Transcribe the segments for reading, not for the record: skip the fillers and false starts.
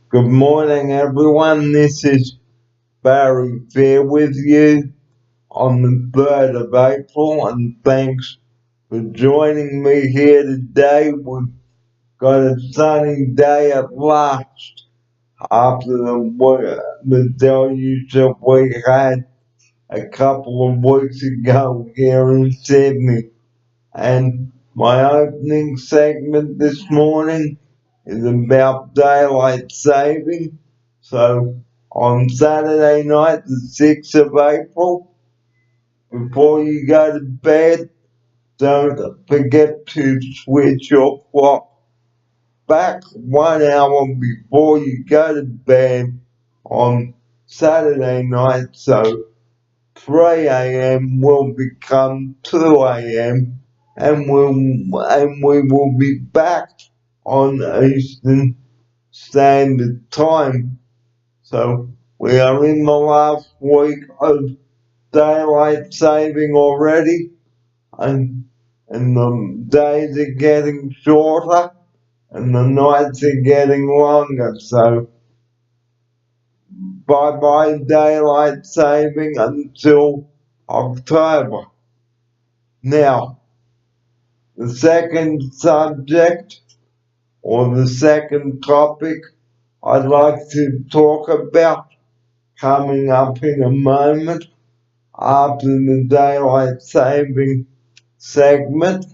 Good morning, everyone. This is Barry Fair with you on the 3rd of April, and thanks for joining me here today. We've got a sunny day at last after the deluge that we had a couple of weeks ago here in Sydney. And my opening segment this morning is about daylight saving. So on Saturday night, the 6th of April, before you go to bed, don't forget to switch your clock back 1 hour before you go to bed on Saturday night. So 3 a.m. will become 2 a.m. and we will be back on Eastern Standard Time. So we are in the last week of daylight saving already, and the days are getting shorter and the nights are getting longer. So bye-bye daylight saving until October. Now, the second subject, or the second topic I'd like to talk about coming up in a moment after the daylight saving segment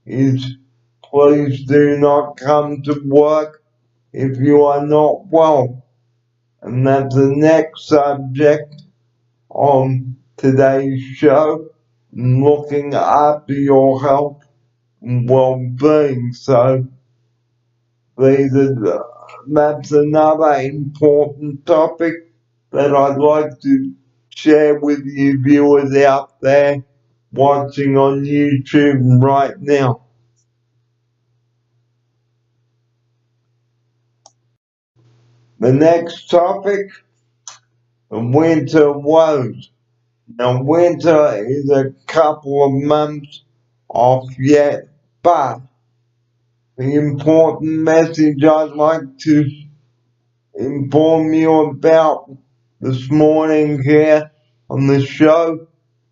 is please do not come to work if you are not well. And that's the next subject on today's show, looking after your health and well-being. So that's another important topic that I'd like to share with you viewers out there watching on YouTube right now. The next topic, winter woes. Now, winter is a couple of months off yet, but the important message I'd like to inform you about this morning here on the show,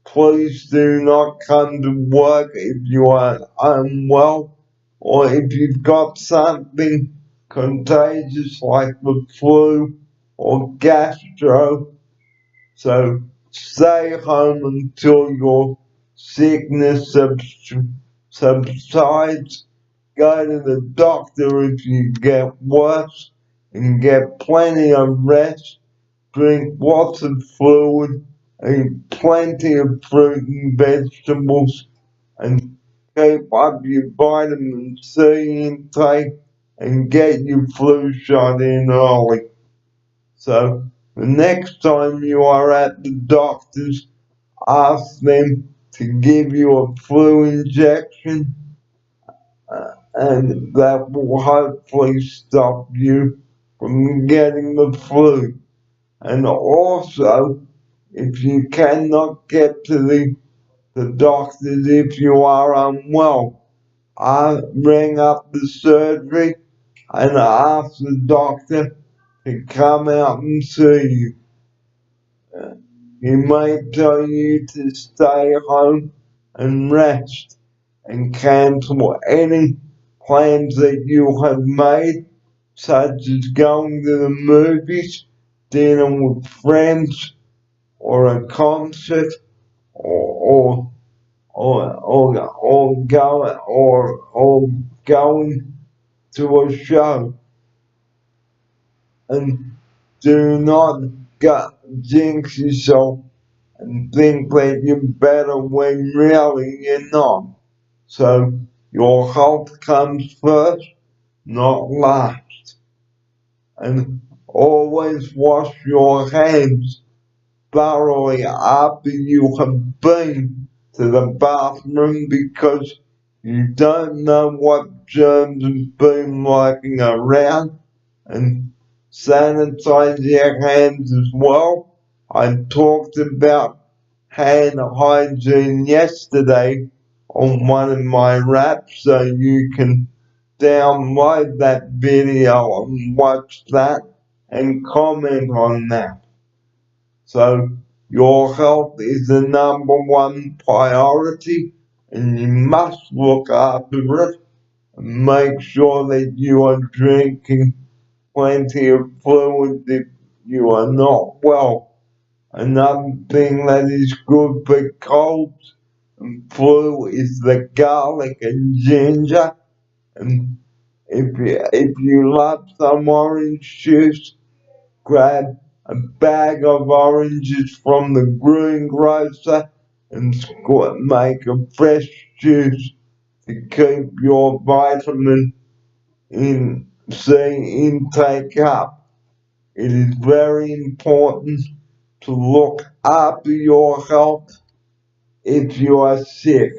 please do not come to work if you are unwell or if you've got something contagious like the flu or gastro. So stay home until your sickness subsides. Go to the doctor if you get worse and get plenty of rest. Drink lots of fluid, eat plenty of fruit and vegetables, and keep up your vitamin C intake and get your flu shot in early. So the next time you are at the doctor's, ask them to give you a flu injection, and that will hopefully stop you from getting the flu. And also, if you cannot get to the doctors if you are unwell, ring up the surgery and ask the doctor to come out and see you. He may tell you to stay home and rest and cancel any plans that you have made, such as going to the movies, dinner with friends, or a concert, or going to a show. And do not jinx yourself and think that you're better when really you're not. So your health comes first, not last. And always wash your hands thoroughly after you have been to the bathroom, because you don't know what germs have been lurking around, and sanitize your hands as well. I talked about hand hygiene yesterday on one of my raps, so you can download that video and watch that and comment on that. So your health is the number one priority and you must look after it and make sure that you are drinking plenty of fluid if you are not well. Another thing that is good for colds and flu is the garlic and ginger. And if you love some orange juice, grab a bag of oranges from the greengrocer and make a fresh juice to keep your vitamin C intake up. It is very important to look after your health if you are sick.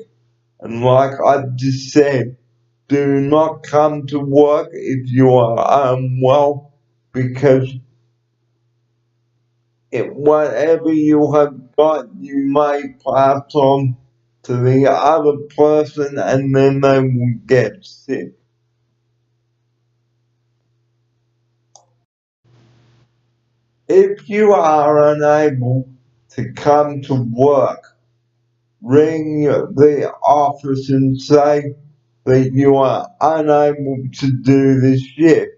And like I just said, do not come to work if you are unwell because whatever you have got, you may pass on to the other person and then they will get sick. If you are unable to come to work, ring the office and say that you are unable to do this shift.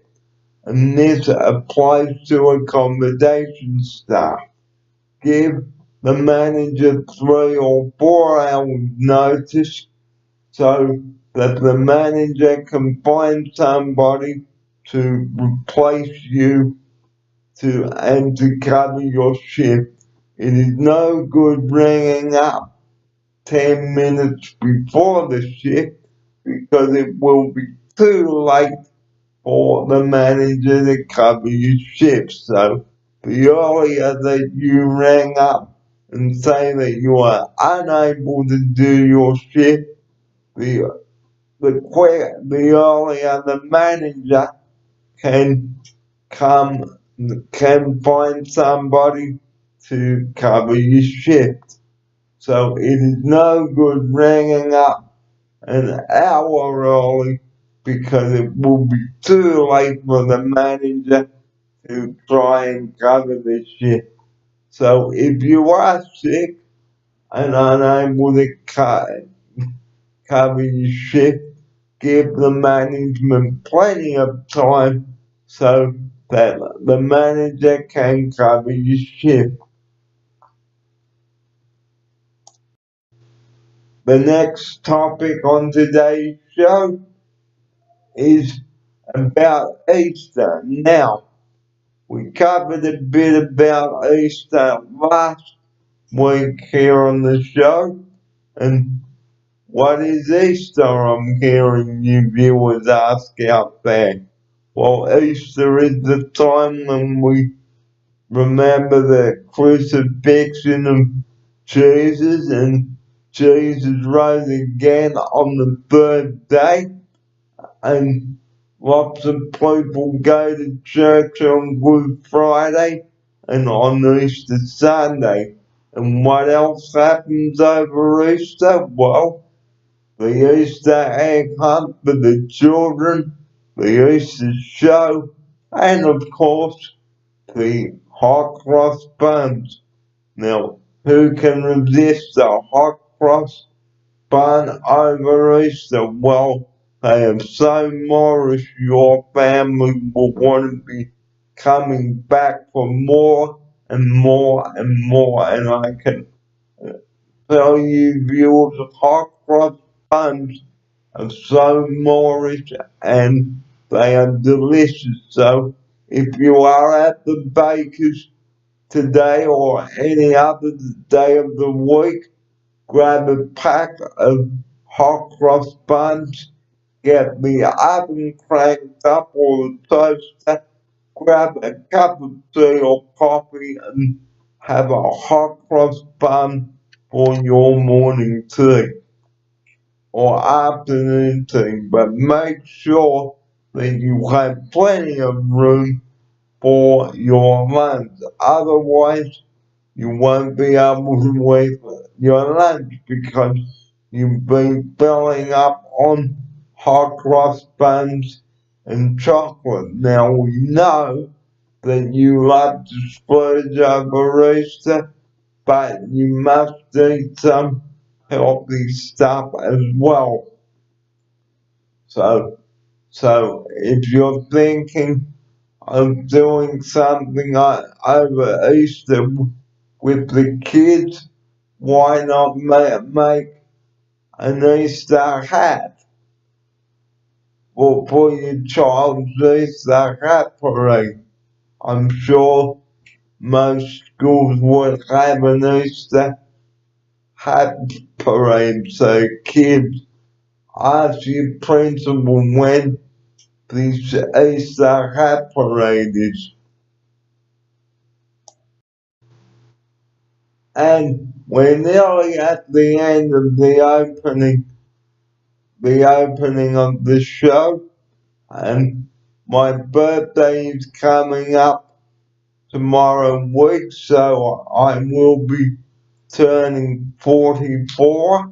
And this applies to accommodation staff. Give the manager 3 or 4 hours notice so that the manager can find somebody to replace you and to cover your shift. It is no good ringing up 10 minutes before the shift because it will be too late for the manager to cover your shift. So the earlier that you ring up and say that you are unable to do your shift, the earlier the manager can can find somebody to cover your shift. So it is no good ringing up an hour early because it will be too late for the manager to try and cover the shift. So if you are sick and unable to cover your shift, give the management plenty of time so that the manager can cover your shift. The next topic on today's show is about Easter. Now, we covered a bit about Easter last week here on the show, and what is Easter? I'm hearing you viewers ask out there. Well, Easter is the time when we remember the crucifixion of Jesus, and Jesus rose again on the third day, and lots of people go to church on Good Friday and on Easter Sunday. And what else happens over Easter? Well, the Easter egg hunt for the children, the Easter show, and of course, the hot cross buns. Now, who can resist a hot cross bun over Easter? Well, I am so Morris, your family will want to be coming back for more and more and more. And I can tell you, viewers, hot cross buns are so Morris and they are delicious. So if you are at the baker's today or any other day of the week, grab a pack of hot cross buns, get the oven cranked up or the toaster, grab a cup of tea or coffee and have a hot cross bun for your morning tea or afternoon tea. But make sure that you have plenty of room for your lunch. Otherwise, you won't be able to eat your lunch because you've been filling up on hot cross buns, and chocolate. Now we know that you love to splurge over Easter, but you must eat some healthy stuff as well. So if you're thinking of doing something over Easter with the kids, why not make an Easter hat for your child's Easter hat parade? I'm sure most schools would have an Easter hat parade, so kids ask your principal when this Easter hat parade is. And we're nearly at the end of the opening of the show, and my birthday is coming up tomorrow week, so I will be turning 44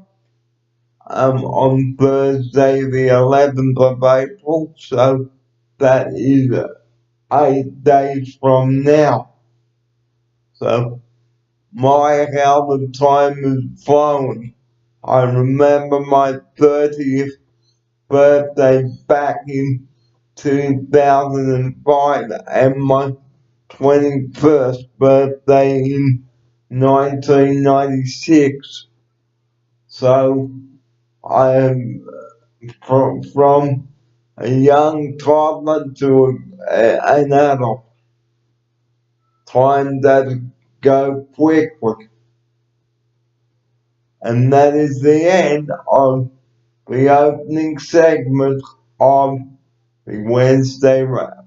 on Thursday the 11th of April, so that is 8 days from now. So my how the time has flown. I remember my 30th birthday back in 2005 and my 21st birthday in 1996. So I am from a young toddler to an adult. Time does go quickly. And that is the end of the opening segment of the Wednesday Wrap.